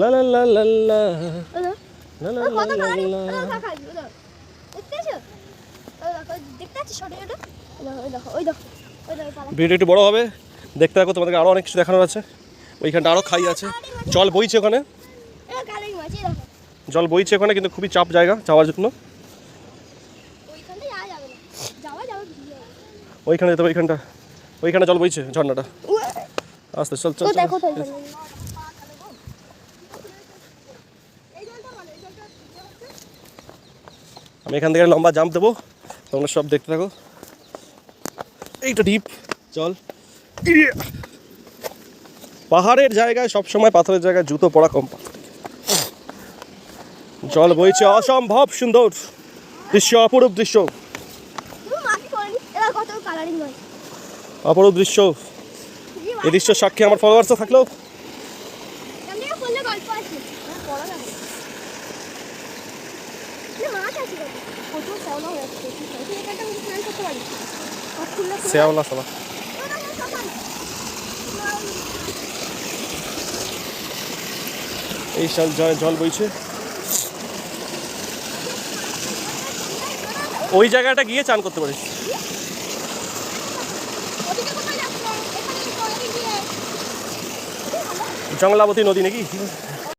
লা লা লা লা লা লা লা লা লা লা। ভিডিও একটু বড় হবে, দেখতে থাকো, তোমাদেরকে আরও অনেক কিছু দেখানোর আছে। ওইখানটা আরও খাই আছে, জল বইছে ওখানে, জল বইছে ওখানে, কিন্তু খুবই চাপ জায়গা যাওয়ার জন্য। ওইখানে যেতে হবে, ওইখানে জল বইছে, ঝর্ণাটা। আস্তে চল চল চল। আমি এখান থেকে লম্বা জাম্প দেবো, তোমরা সব দেখতে থাকো। এইটা ডিপ জল, পাহাড়ের জায়গায় সবসময় পাথরের জায়গায় জুতো পড়া কম। জল বইছে, অসম্ভব সুন্দর দৃশ্য, অপরূপ দৃশ্য, অপরূপ দৃশ্য। এই দৃশ্যের সাক্ষী আমার ফলোয়ার্স থাকলেও। শ্যাওলা সালা এই জল বইছে। ওই জায়গাটা গিয়ে চান করতে পারিস। জংলাবতী নদী নাকি?